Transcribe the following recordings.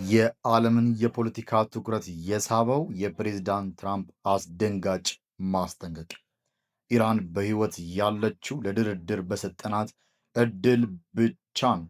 የዓለምን የፖለቲካ ትኩረት የሳበው የፕሬዝዳንት ትራምፕ አስደንጋጭ ማስጠንቀቂያ። ኢራን በሕይወት ያለችው ለድርድር በሰጠናት ዕድል ብቻ ነው።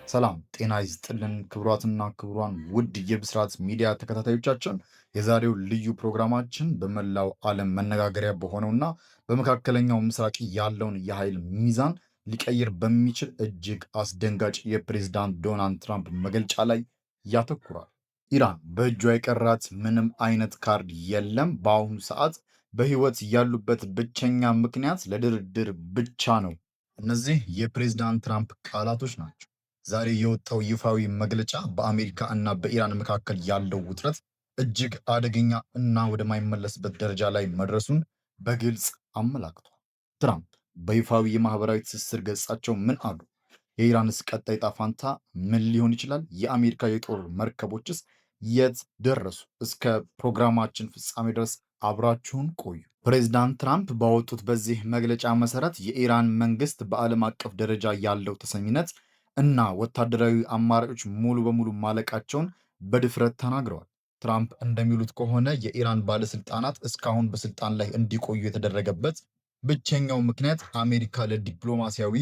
ሰላም ጤና ይስጥልን ክቡራትና ክቡራን ውድ የብስራት ሚዲያ ተከታታዮቻችን፣ የዛሬው ልዩ ፕሮግራማችን በመላው ዓለም መነጋገሪያ በሆነውና በመካከለኛው ምስራቅ ያለውን የኃይል ሚዛን ሊቀይር በሚችል እጅግ አስደንጋጭ የፕሬዝዳንት ዶናልድ ትራምፕ መግለጫ ላይ ያተኩራል። ኢራን በእጇ የቀራት ምንም አይነት ካርድ የለም። በአሁኑ ሰዓት በሕይወት ያሉበት ብቸኛ ምክንያት ለድርድር ብቻ ነው። እነዚህ የፕሬዝዳንት ትራምፕ ቃላቶች ናቸው። ዛሬ የወጣው ይፋዊ መግለጫ በአሜሪካ እና በኢራን መካከል ያለው ውጥረት እጅግ አደገኛ እና ወደማይመለስበት ደረጃ ላይ መድረሱን በግልጽ አመላክቷል። ትራምፕ በይፋዊ የማህበራዊ ትስስር ገጻቸው ምን አሉ? የኢራንስ ቀጣይ ዕጣ ፈንታ ምን ሊሆን ይችላል? የአሜሪካ የጦር መርከቦችስ የት ደረሱ? እስከ ፕሮግራማችን ፍጻሜ ድረስ አብራችሁን ቆዩ። ፕሬዚዳንት ትራምፕ ባወጡት በዚህ መግለጫ መሰረት የኢራን መንግስት በዓለም አቀፍ ደረጃ ያለው ተሰሚነት እና ወታደራዊ አማራጮች ሙሉ በሙሉ ማለቃቸውን በድፍረት ተናግረዋል። ትራምፕ እንደሚሉት ከሆነ የኢራን ባለስልጣናት እስካሁን በስልጣን ላይ እንዲቆዩ የተደረገበት ብቸኛው ምክንያት አሜሪካ ለዲፕሎማሲያዊ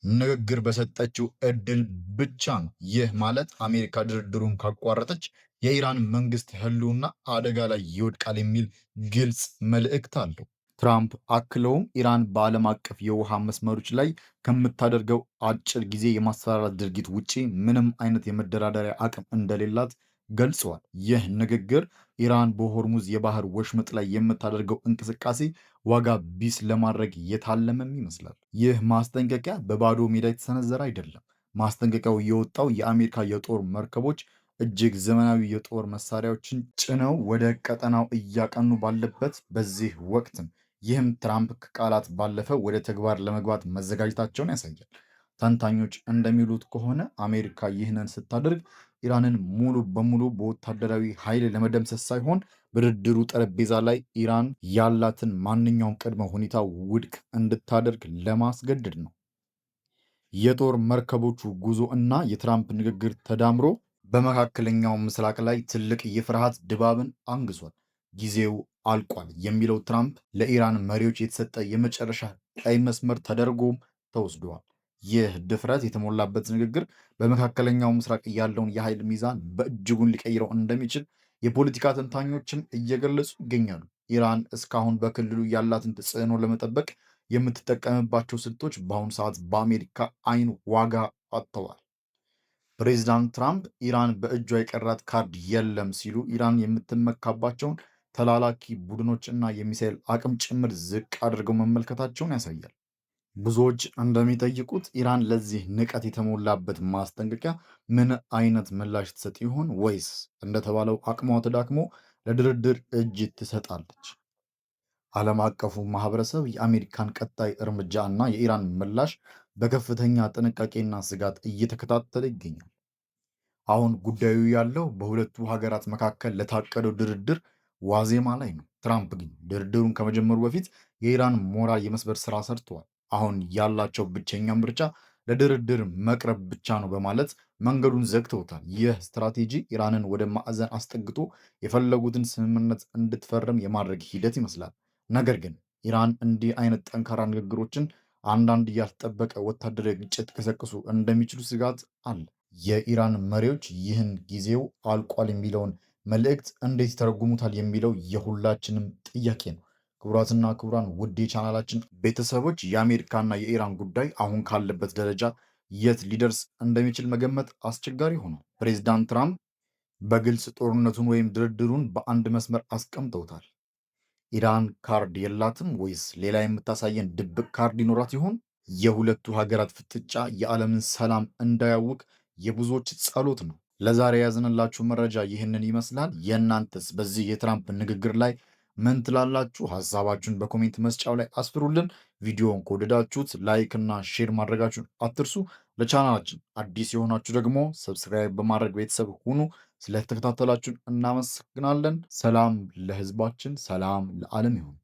ንግግር በሰጠችው እድል ብቻ ነው። ይህ ማለት አሜሪካ ድርድሩን ካቋረጠች የኢራን መንግስት ህልውና አደጋ ላይ ይወድቃል የሚል ግልጽ መልእክት አለው። ትራምፕ አክለውም ኢራን በዓለም አቀፍ የውሃ መስመሮች ላይ ከምታደርገው አጭር ጊዜ የማስፈራራት ድርጊት ውጪ ምንም አይነት የመደራደሪያ አቅም እንደሌላት ገልጸዋል። ይህ ንግግር ኢራን በሆርሙዝ የባህር ወሽመጥ ላይ የምታደርገው እንቅስቃሴ ዋጋ ቢስ ለማድረግ የታለመም ይመስላል። ይህ ማስጠንቀቂያ በባዶ ሜዳ የተሰነዘረ አይደለም። ማስጠንቀቂያው የወጣው የአሜሪካ የጦር መርከቦች እጅግ ዘመናዊ የጦር መሳሪያዎችን ጭነው ወደ ቀጠናው እያቀኑ ባለበት በዚህ ወቅት ነው። ይህም ትራምፕ ከቃላት ባለፈ ወደ ተግባር ለመግባት መዘጋጀታቸውን ያሳያል። ተንታኞች እንደሚሉት ከሆነ አሜሪካ ይህንን ስታደርግ ኢራንን ሙሉ በሙሉ በወታደራዊ ኃይል ለመደምሰስ ሳይሆን በድርድሩ ጠረጴዛ ላይ ኢራን ያላትን ማንኛውም ቅድመ ሁኔታ ውድቅ እንድታደርግ ለማስገደድ ነው። የጦር መርከቦቹ ጉዞ እና የትራምፕ ንግግር ተዳምሮ በመካከለኛው ምስራቅ ላይ ትልቅ የፍርሃት ድባብን አንግሷል። ጊዜው አልቋል የሚለው ትራምፕ ለኢራን መሪዎች የተሰጠ የመጨረሻ ቀይ መስመር ተደርጎም ተወስዷል። ይህ ድፍረት የተሞላበት ንግግር በመካከለኛው ምስራቅ ያለውን የኃይል ሚዛን በእጅጉን ሊቀይረው እንደሚችል የፖለቲካ ተንታኞችም እየገለጹ ይገኛሉ። ኢራን እስካሁን በክልሉ ያላትን ተጽዕኖ ለመጠበቅ የምትጠቀምባቸው ስልቶች በአሁኑ ሰዓት በአሜሪካ ዓይን ዋጋ አጥተዋል። ፕሬዚዳንት ትራምፕ ኢራን በእጇ የቀራት ካርድ የለም ሲሉ ኢራን የምትመካባቸውን ተላላኪ ቡድኖች እና የሚሳኤል አቅም ጭምር ዝቅ አድርገው መመልከታቸውን ያሳያል። ብዙዎች እንደሚጠይቁት ኢራን ለዚህ ንቀት የተሞላበት ማስጠንቀቂያ ምን አይነት ምላሽ ትሰጥ ይሆን? ወይስ እንደተባለው አቅሟ ተዳክሞ ለድርድር እጅ ትሰጣለች? ዓለም አቀፉ ማህበረሰብ የአሜሪካን ቀጣይ እርምጃ እና የኢራን ምላሽ በከፍተኛ ጥንቃቄና ስጋት እየተከታተለ ይገኛል። አሁን ጉዳዩ ያለው በሁለቱ ሀገራት መካከል ለታቀደው ድርድር ዋዜማ ላይ ነው። ትራምፕ ግን ድርድሩን ከመጀመሩ በፊት የኢራን ሞራል የመስበር ስራ ሰርተዋል። አሁን ያላቸው ብቸኛ ምርጫ ለድርድር መቅረብ ብቻ ነው በማለት መንገዱን ዘግተውታል። ይህ ስትራቴጂ ኢራንን ወደ ማዕዘን አስጠግቶ የፈለጉትን ስምምነት እንድትፈርም የማድረግ ሂደት ይመስላል። ነገር ግን ኢራን እንዲህ አይነት ጠንካራ ንግግሮችን አንዳንድ ያልተጠበቀ ወታደራዊ ግጭት ሊቀሰቅሱ እንደሚችሉ ስጋት አለ። የኢራን መሪዎች ይህን ጊዜው አልቋል የሚለውን መልእክት እንዴት ይተረጉሙታል የሚለው የሁላችንም ጥያቄ ነው። ክቡራትና ክቡራን ውድ የቻናላችን ቤተሰቦች የአሜሪካና የኢራን ጉዳይ አሁን ካለበት ደረጃ የት ሊደርስ እንደሚችል መገመት አስቸጋሪ ሆኗል። ፕሬዚዳንት ትራምፕ በግልጽ ጦርነቱን ወይም ድርድሩን በአንድ መስመር አስቀምጠውታል። ኢራን ካርድ የላትም ወይስ ሌላ የምታሳየን ድብቅ ካርድ ይኖራት ይሆን? የሁለቱ ሀገራት ፍጥጫ የዓለምን ሰላም እንዳያውክ የብዙዎች ጸሎት ነው። ለዛሬ ያዝንላችሁ መረጃ ይህንን ይመስላል። የእናንተስ በዚህ የትራምፕ ንግግር ላይ ምን ትላላችሁ? ሀሳባችሁን በኮሜንት መስጫው ላይ አስፍሩልን። ቪዲዮውን ከወደዳችሁት ላይክ እና ሼር ማድረጋችሁን አትርሱ። ለቻናላችን አዲስ የሆናችሁ ደግሞ ሰብስክራይብ በማድረግ ቤተሰብ ሁኑ። ስለተከታተላችሁን እናመሰግናለን። ሰላም ለሕዝባችን፣ ሰላም ለዓለም ይሁን።